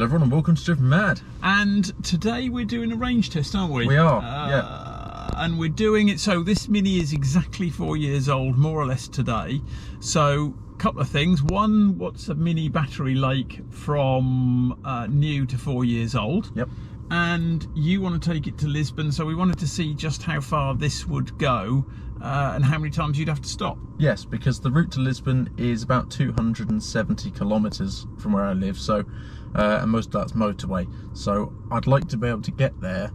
everyone and welcome to Drivenmad. And today we're doing a range test, aren't we? We are, yeah. And we're doing it, so this Mini is exactly 4 years old, more or less today. So, a couple of things. One, what's a Mini battery like from new to 4 years old? Yep. And you want to take it to Lisbon, so we wanted to see just how far this would go and how many times you'd have to stop. Yes, because the route to Lisbon is about 270 kilometres from where I live, so and most of that's motorway. So I'd like to be able to get there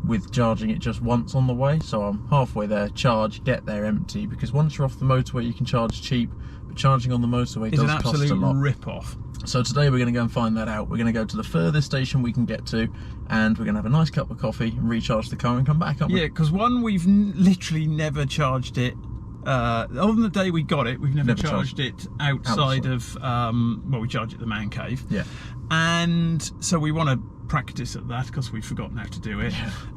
with charging it just once on the way. So I'm halfway there, charge, get there empty, because once you're off the motorway you can charge cheap, but charging on the motorway does cost a lot. It's an absolute rip-off. So today we're going to go and find that out. We're going to go to the furthest station we can get to, and we're going to have a nice cup of coffee and recharge the car and come back, aren't we? Yeah, because we've literally never charged it. Other than the day we got it, we've never charged it outside of, well, we charge it at the man cave. Yeah. And so we want to practice at that because we've forgotten how to do it,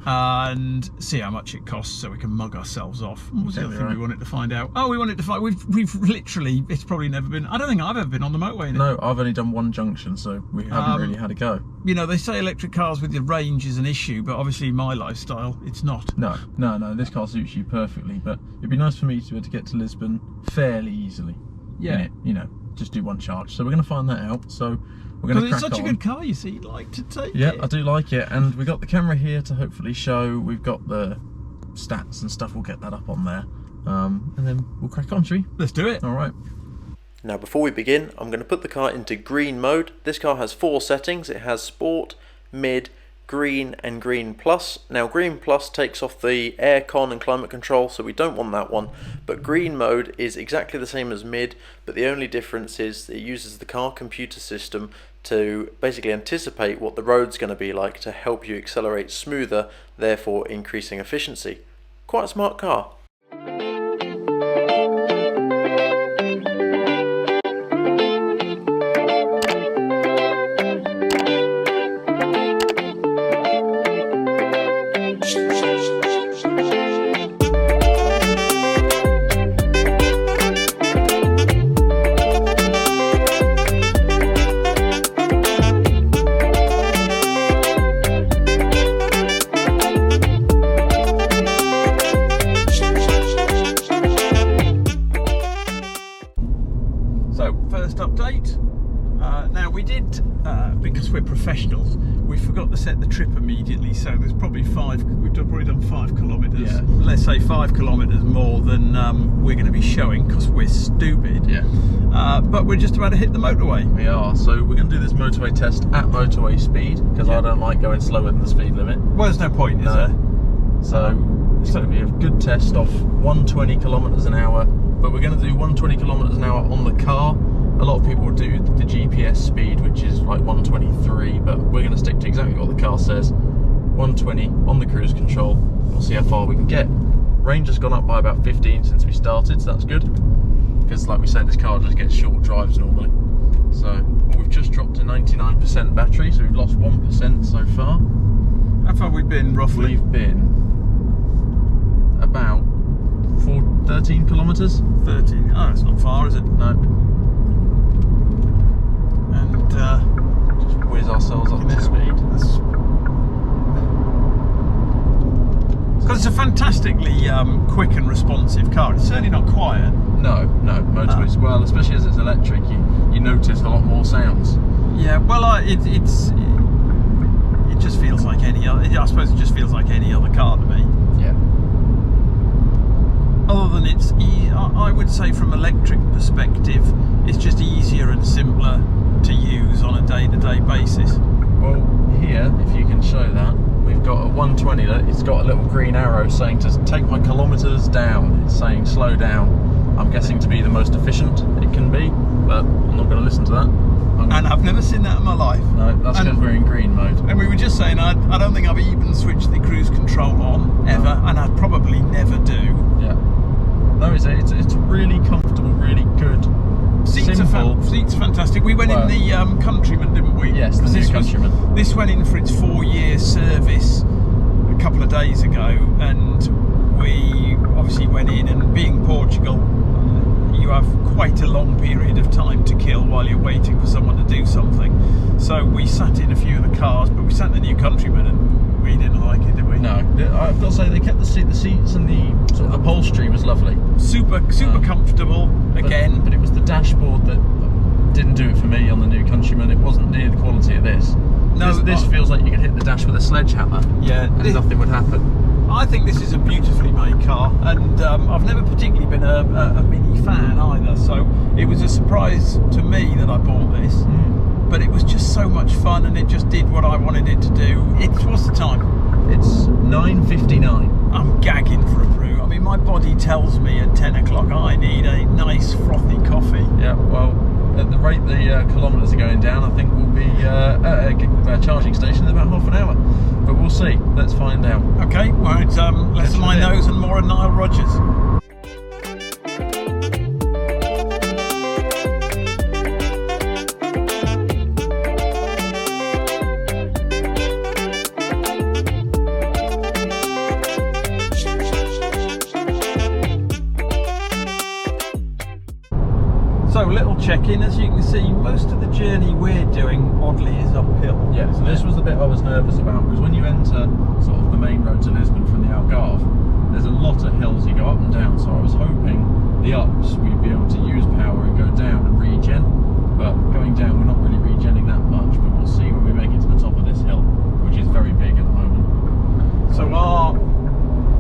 and see how much it costs so we can mug ourselves off. What was the other thing we wanted to find out? Oh, we wanted to find, we've literally, it's probably never been, I don't think I've ever been on the motorway in it. No, I've only done one junction, so we haven't really had a go. You know, they say electric cars with your range is an issue, but obviously my lifestyle, it's not. No, this car suits you perfectly, but it'd be nice for me to be able to get to Lisbon fairly easily. Yeah. You know, just do one charge. So we're going to find that out. So we're going to crack on. It's such a good car, you see, you'd like to take it. Yeah, I do like it, and we got the camera here to hopefully show. We've got the stats and stuff, we'll get that up on there. And then we'll crack on, shall we? Let's do it. All right. Now before we begin, I'm going to put the car into green mode. This car has 4 settings. It has Sport, Mid, Green and Green Plus. Now Green Plus takes off the aircon and climate control, so we don't want that one. But Green mode is exactly the same as Mid, but the only difference is that it uses the car computer system to basically anticipate what the road's going to be like to help you accelerate smoother, therefore increasing efficiency. Quite a smart car. Because we're professionals, we forgot to set the trip immediately, so there's probably we've probably done 5 kilometres, let's say 5 kilometres more than we're going to be showing because we're stupid. But we're just about to hit the motorway. We are, so we're going to do this motorway test at motorway speed, because I don't like going slower than the speed limit. Well, there's no point, is there? So it's going to be a good test off 120 kilometres an hour, but we're going to do 120 kilometres an hour on the car. A lot of people do the GPS speed, which is like 123, but we're going to stick to exactly what the car says. 120 on the cruise control. We'll see how far we can get. Range has gone up by about 15 since we started, so that's good. Because like we said, this car just gets short drives normally. So we've just dropped to 99% battery, so we've lost 1% so far. How far have we been roughly? We've been about 13 kilometres. 13, oh, that's not far, is it? No. And just whiz ourselves up to speed. Because it's a fantastically quick and responsive car. It's certainly not quiet. No, motorways. Well, especially as it's electric, you notice a lot more sounds. Yeah, well, it just feels like any other. I suppose it just feels like any other car to me. Yeah. Other than I would say from electric perspective, it's just easier and simpler to use on a day-to-day basis. Well, here, if you can show that, we've got a 120 that it's got a little green arrow saying to take my kilometres down. It's saying slow down. I'm guessing to be the most efficient it can be, but I'm not going to listen to that. And I've never seen that in my life. No, that's because we're in green mode. And we were just saying, I don't think I've even switched the cruise control on ever, and I probably never do. Yeah. No, it's really comfortable, really good. Seats are fantastic. We went in the Countryman, didn't we? Yes, the new Countryman. This went in for its 4-year service a couple of days ago, and we obviously went in, and being Portugal, you have quite a long period of time to kill while you're waiting for someone to do something. So we sat in a few of the cars, but we sat in the New Countryman and we didn't like it, did we? No, I've got to say they kept the seats and the sort of upholstery was lovely. Super comfortable again. But it was the dashboard that didn't do it for me on the New Countryman. It wasn't near the quality of this. No, this feels like you could hit the dash with a sledgehammer. Yeah, and nothing would happen. I think this is a beautifully made car, and I've never particularly been a Mini fan either, so it was a surprise to me that I bought this. But it was just so much fun, and it just did what I wanted it to do. What's the time? It's 9:59. I'm gagging for a brew. I mean, my body tells me at 10 o'clock I need a nice frothy coffee. Yeah, well, at the rate the kilometres are going down, I think we'll be at a charging station in about half an hour. But we'll see. Let's find out. Okay, well, it's less of my nose and more of Nile Rodgers. So, little check-in. As you can see, most of the journey we're doing, oddly, is uphill. Yeah, so this was the bit I was nervous about, because when you enter sort of the main road to Lisbon from the Algarve, there's a lot of hills, you go up and down, so I was hoping the ups we'd be able to use power and go down and regen, but going down we're not really regenning that much, but we'll see when we make it to the top of this hill, which is very big at the moment. So our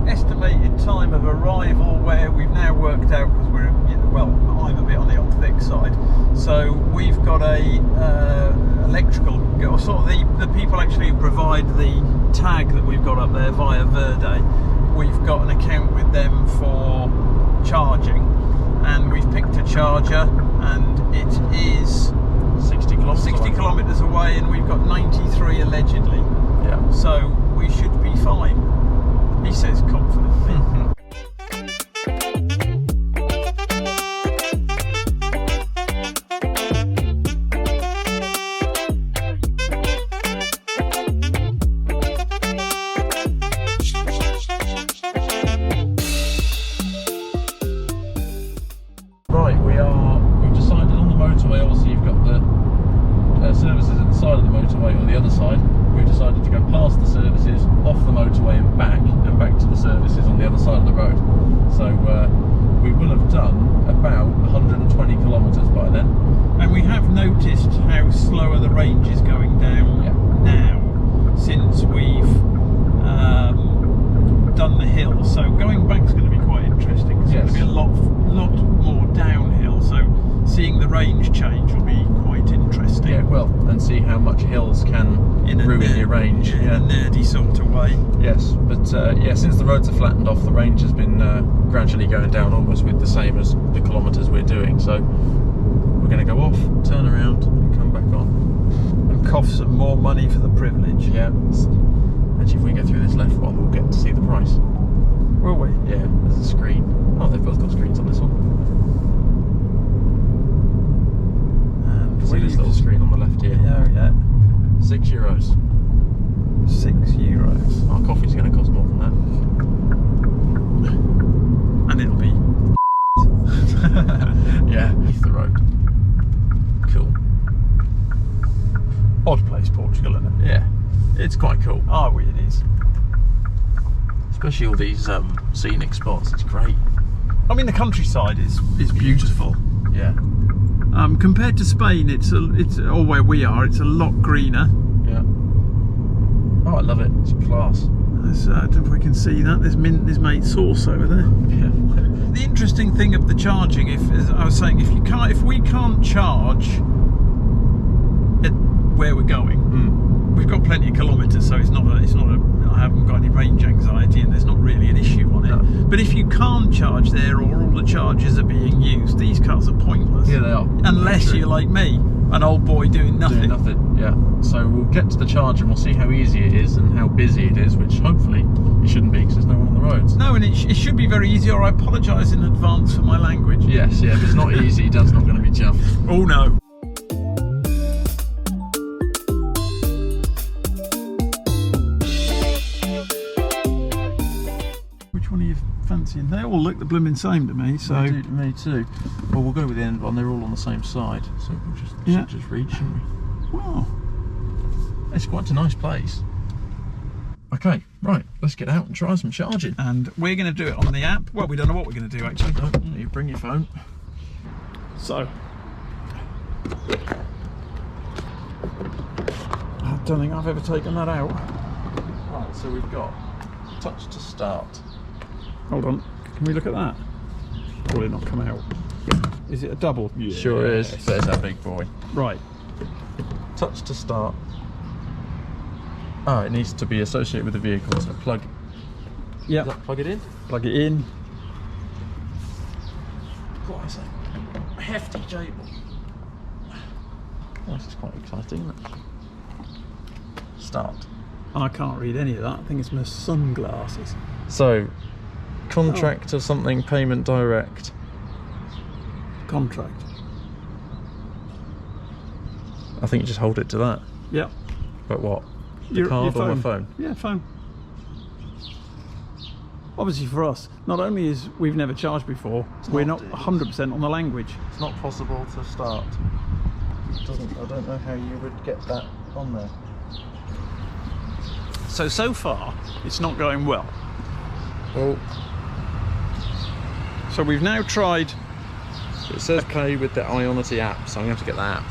estimated time of arrival, where we've now worked out, because we're, well, I'm a bit on the old thick side, so we've got a electrical, or sort of the people actually who provide the tag that we've got up there via Verde, we've got an account with them for charging, and we've picked a charger, and it is 60 kilometres away, and we've got 93 allegedly. Yeah. So we should be fine. He says confidently. Right, we've decided on the motorway, obviously you've got the services at the side of the motorway or the other side. We've decided to go past the services, off the motorway and back to the services on the other side of the road. So we will have done about 120 kilometres by then. And we have noticed how slower the range is going down now, since we've done the hill. So going back is going to be quite interesting, because it's going to be a lot more downhill. So seeing the range change will be quite interesting. Yeah, well, and see how much hills can ruin your range. In a nerdy sort of way. Yes, but yeah, since the roads are flattened off, the range has been gradually going down, almost with the same as the kilometres we're doing. So we're going to go off, turn around, and come back on. And cough some more money for the privilege. Yeah. Actually, if we go through this left one, we'll get to see the price. Will we? Yeah, there's a screen. Oh, they've both got screens on this one. And see this little screen on the left here? Yeah. €6. €6. Our coffee's going to cost more than that. And it'll be yeah, off the road. Cool. odd place, Portugal, isn't it? Yeah, it's quite cool. Oh, it is. Especially all these scenic spots. It's great. I mean, the countryside is beautiful. Yeah. Compared to Spain, it's or where we are, it's a lot greener. Yeah. Oh, I love it. It's class. I don't know if we can see that. There's mate sauce over there. Yeah. The interesting thing of the charging, as I was saying, if we can't charge at where we're going, we've got plenty of kilometres, so it's not I haven't got any range anxiety, and there's not really an issue on it. No. But if you can't charge there, or all the chargers are being used, these cars are pointless. Yeah, they are. Unless you're like me, an old boy doing nothing. Yeah. So we'll get to the charger and we'll see how easy it is and how busy it is, which hopefully it shouldn't be because there's no one on the roads. No, and it should be very easy, or I apologise in advance for my language. Yes, yeah, if it's not easy, Dad's not going to be chuffed. Oh no. Which one are you fancy? fascinating. They all look the blooming same to me. So They do to me too. Well, we'll go with the end one. They're all on the same side, so we'll should just reach, shouldn't we? wow. It's quite a nice place. Okay, right. Let's get out and try some charging. And we're going to do it on the app. Well, we don't know what we're going to do actually. No, you bring your phone. So I don't think I've ever taken that out. Right, so we've got touch to start. Hold on, can we look at that? Will it not come out? Is it a double? Yes. Sure is. There's that big boy. Right. Touch to start. Oh, it needs to be associated with the vehicle, so plug. Yeah. Plug it in. Plug it in. Quite a hefty cable. Oh, this is quite exciting, isn't it? Start. I can't read any of that. I think it's my sunglasses. So, contract or something, payment direct. Contract. I think you just hold it to that. Yeah. But what? The card or my phone? Yeah, phone. Obviously for us, not only is we've never charged before, we're not 100% on the language. It's not possible to start. I don't know how you would get that on there. So far, it's not going well. Well, So we've now tried. it says pay with the Ionity app, so I'm going to have to get that app.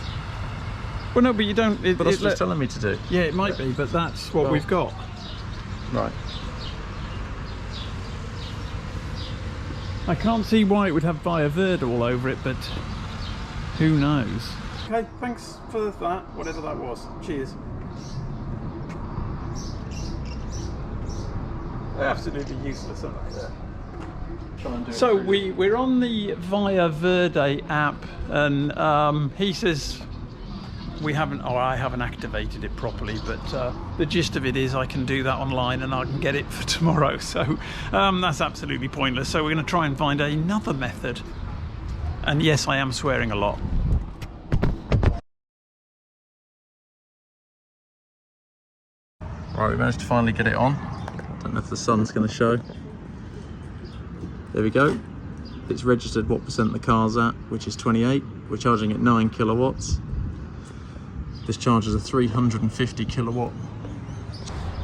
Well, no, but you don't. But that's what it's telling me to do. Yeah, it might be, but that's what we've got. Right. I can't see why it would have Via Verde all over it, but who knows? Okay, thanks for that, whatever that was. Cheers. They're absolutely useless, aren't they? So we're on the Via Verde app, and he says we haven't, or I haven't activated it properly, but the gist of it is I can do that online and I can get it for tomorrow. So that's absolutely pointless. So we're going to try and find another method. And yes, I am swearing a lot. Right, we managed to finally get it on. Don't know if the sun's going to show. There we go. It's registered what percent the car's at, which is 28. We're charging at 9 kilowatts. This charges a 350 kilowatt.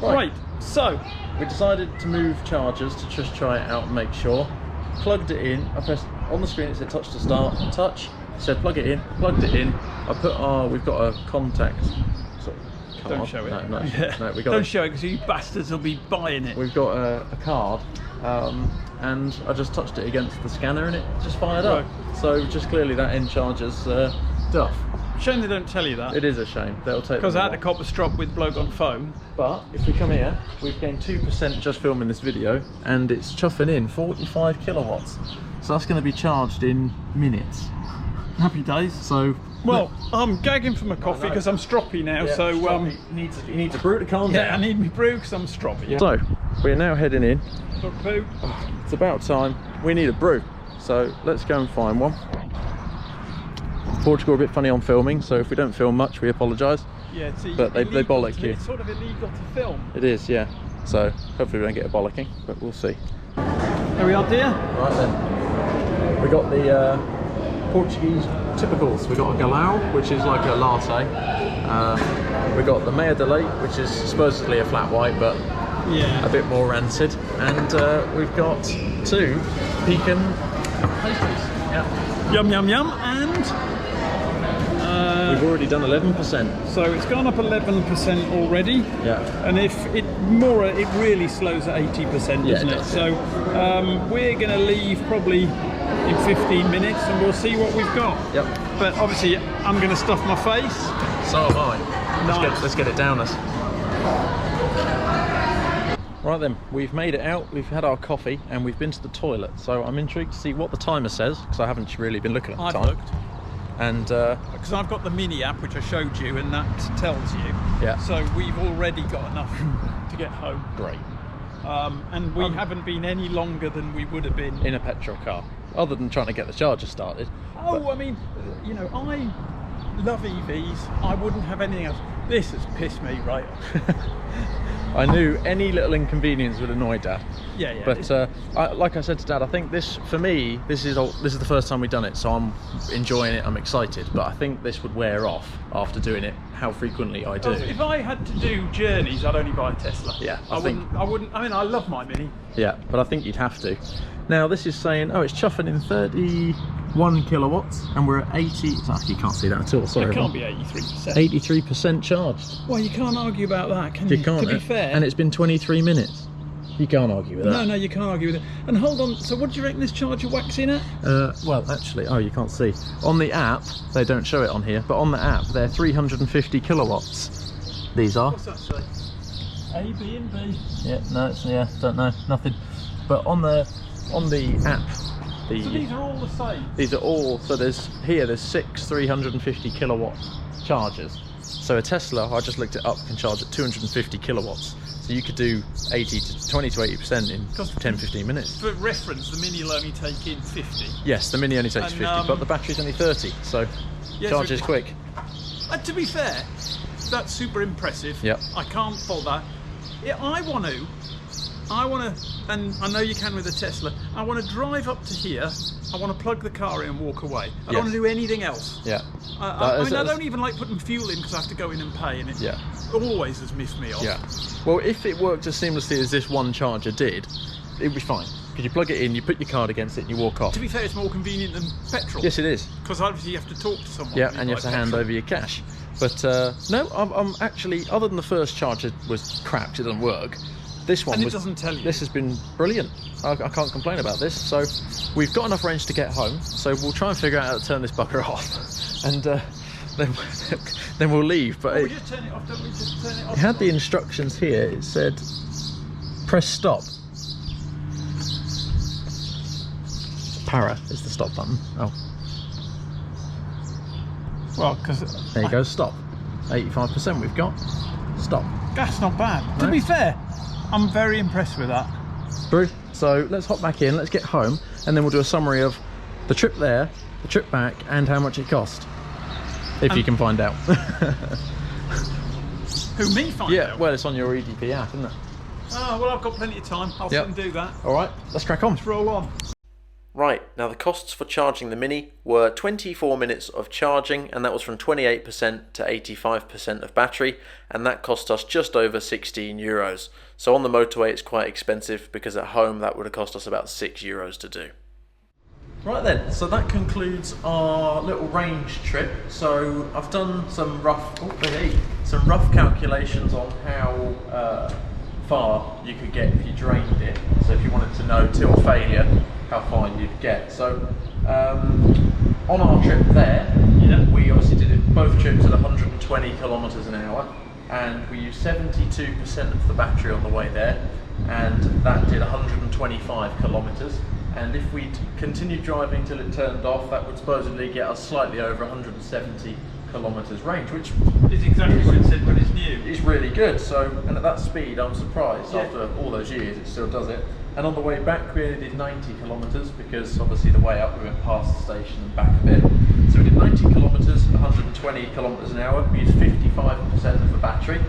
Right, so we decided to move chargers to just try it out and make sure. Plugged it in. I pressed on the screen. It said touch to start. Touch. It said plug it in. Plugged it in. I put our. We've got a contact. don't show it. No, Yeah. no, we got. Don't show it because you bastards will be buying it. We've got a card, and I just touched it against the scanner and it just fired up. So just clearly that end charger's duff. Shame they don't tell you that. It is a shame. They'll take. Because I had a copper strop with bloke on phone. But if we come here, we've gained 2% just filming this video, and it's chuffing in 45 kilowatts. So that's going to be charged in minutes. Happy days. So, well, I'm gagging for my coffee because I'm stroppy now. yeah, So you need to brew to calm yeah, down. I need me brew because I'm stroppy. Yeah. So we're now heading in. Dog poo. It's about time. We need a brew. So let's go and find one. Portugal are a bit funny on filming, so if we don't film much, we apologise. Yeah, but they bollock you. It's sort of illegal to film. It is, yeah. So hopefully we don't get a bollocking, but we'll see. There we are, dear. Right then, we got the Portuguese typicals. We got a galão, which is like a latte. We got the meia de leite, which is supposedly a flat white, but yeah, a bit more rancid. And we've got 2 pecan pastries. Yeah. Yum yum yum, and we've already done 11%. so it's gone up 11% already. Yeah. And if it really slows at 80%, doesn't it it? does, So we're going to leave probably in 15 minutes, and we'll see what we've got. Yep. But obviously, I'm going to stuff my face. So am I. Nice. Let's get it down us. Right then, we've made it out, we've had our coffee, and we've been to the toilet. So I'm intrigued to see what the timer says, because I haven't really been looking at the I've time. looked. And Because I've got the mini app, which I showed you, and that tells you. Yeah. So we've already got enough to get home. great. And we haven't been any longer than we would have been. In a petrol car, other than trying to get the charger started. Oh, I mean, you know, I love EVs. I wouldn't have anything else. This has pissed me right off. I knew any little inconvenience would annoy Dad. Yeah, yeah. But like I said to Dad, I think this, for me, this is the first time we've done it, so I'm enjoying it. I'm excited, but I think this would wear off after doing it. How frequently I do. If I had to do journeys, I'd only buy a Tesla. Yeah, I wouldn't. I mean, I love my Mini. Yeah, but I think you'd have to. Now this is saying, oh, it's chuffing in 31 kilowatts, and we're at 80. You can't see that at all. Sorry. It can't be 83%. 83% charged. Well, you can't argue about that, can you? You can't. To be fair. And it's been 23 minutes. You can't argue with that. No, you can't argue with it. And hold on, so what do you reckon this charger whacks in at? Well, actually, oh, you can't see. On the app, they don't show it on here, but on the app, they're 350 kilowatts. These are. What's that say? A, B and B. Yeah, no, don't know, nothing. But on the app, so these are all the same? These are all, so there's 6 350 kilowatt chargers. So a Tesla, I just looked it up, can charge at 250 kilowatts. So you could do 20 to 80% in 10-15 minutes. For reference, the Mini will only take in 50. Yes, the Mini only takes 50, but the battery's only 30, so charge is quick. To be fair, that's super impressive. Yep. I can't fault that. Yeah, I want to, and I know you can with a Tesla, I want to drive up to here, I want to plug the car in and walk away. I don't want to do anything else. Yeah. I don't even like putting fuel in because I have to go in and pay, and it always has miffed me off. Yeah. Well, if it worked as seamlessly as this one charger did, it'd be fine. Because you plug it in, you put your card against it, and you walk off. To be fair, it's more convenient than petrol. Yes, it is. Because obviously you have to talk to someone. Yeah, and you have to hand over your cash. But no, I'm actually, other than the first charger was crap, it doesn't work. This one doesn't tell you. This has been brilliant. I can't complain about this. So we've got enough range to get home. So we'll try and figure out how to turn this bucker off, and then we'll leave. But we just turn it off, don't we? Just turn it off. It had the instructions here. It said, press stop. Para is the stop button. Oh. Well, because there you go. Stop. 85% we've got. Stop. That's not bad. No. To be fair, I'm very impressed with that. Brilliant. So let's hop back in, let's get home, and then we'll do a summary of the trip there, the trip back, and how much it cost. If you can find out. Who, me find out? Yeah, well, it's on your EDP app, isn't it? Oh, well, I've got plenty of time. I'll sit and do that. All right, let's crack on. Let's roll on. Right, now the costs for charging the Mini were 24 minutes of charging, and that was from 28% to 85% of battery, and that cost us just over 16 euros. So on the motorway it's quite expensive, because at home that would have cost us about 6 euros to do. Right then, so that concludes our little range trip. So I've done some rough calculations on how far you could get if you drained it. So if you wanted to know till failure how far you'd get. So on our trip there, we obviously did it both trips at 120 kilometres an hour, and we used 72% of the battery on the way there, and that did 125 kilometres. And if we'd continued driving till it turned off, that would supposedly get us slightly over 170 kilometres range, which is exactly what it said when it's new. It's really good. So, and at that speed, I'm surprised after all those years it still does it. And on the way back, we only did 90 kilometres, because obviously the way up we went past the station and back a bit. So we did 90 kilometres, 120 kilometres an hour. We used 55% of the battery,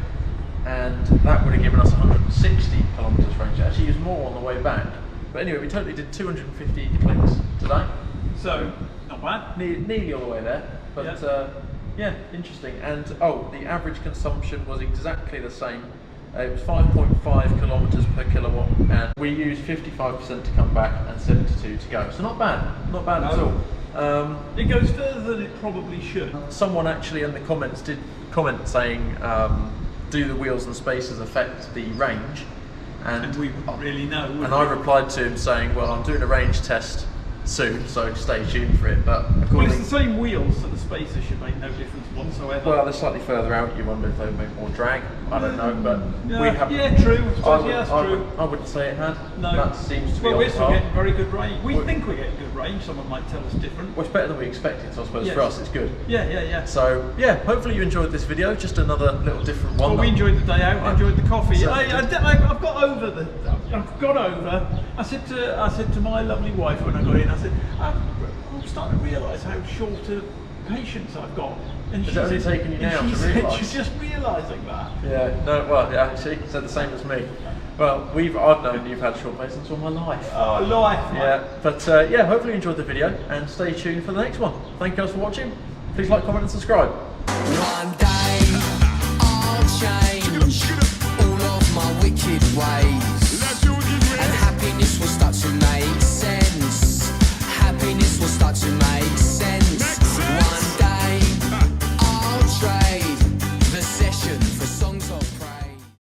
and that would have given us 160 kilometres range. It actually used more on the way back. But anyway, we totally did 250 clicks today. So, not bad. Nearly all the way there. But yeah, interesting. And the average consumption was exactly the same. It was 5.5 kilometres per kilowatt, and we used 55% to come back and 72 to go. So not bad at all. It goes further than it probably should. Someone actually in the comments did comment saying, do the wheels and spacers affect the range? And we wouldn't really know. And I replied to him saying, well, I'm doing a range test soon, so stay tuned for it. But well, it's the same wheels, so the spacers should make no difference whatsoever. Well, they're slightly further out. You wonder if they would make more drag. I don't know, but we have. Yeah, true. I wouldn't say it had. No, that seems to be. Well, we're still getting very good range. We think we're getting good range. Someone might tell us different. Well, it's better than we expected, so I suppose for us it's good. Yeah. So yeah, hopefully you enjoyed this video. Just another little different one. Well, we enjoyed the day out. Enjoyed the coffee. I've got over. I said to my lovely wife when I got in, I said, I'm starting to realise how short of patience I've got. And Is it only taking you now to realise? She's just realising that. Yeah, no, well, yeah, she said the same as me. Well, I've known you've had short lessons all my life. Oh, life. Yeah, but yeah, hopefully you enjoyed the video and stay tuned for the next one. Thank you guys for watching. Please like, comment and subscribe. One day I'll change all of my wicked ways, and happiness will start to make sense. Happiness will start to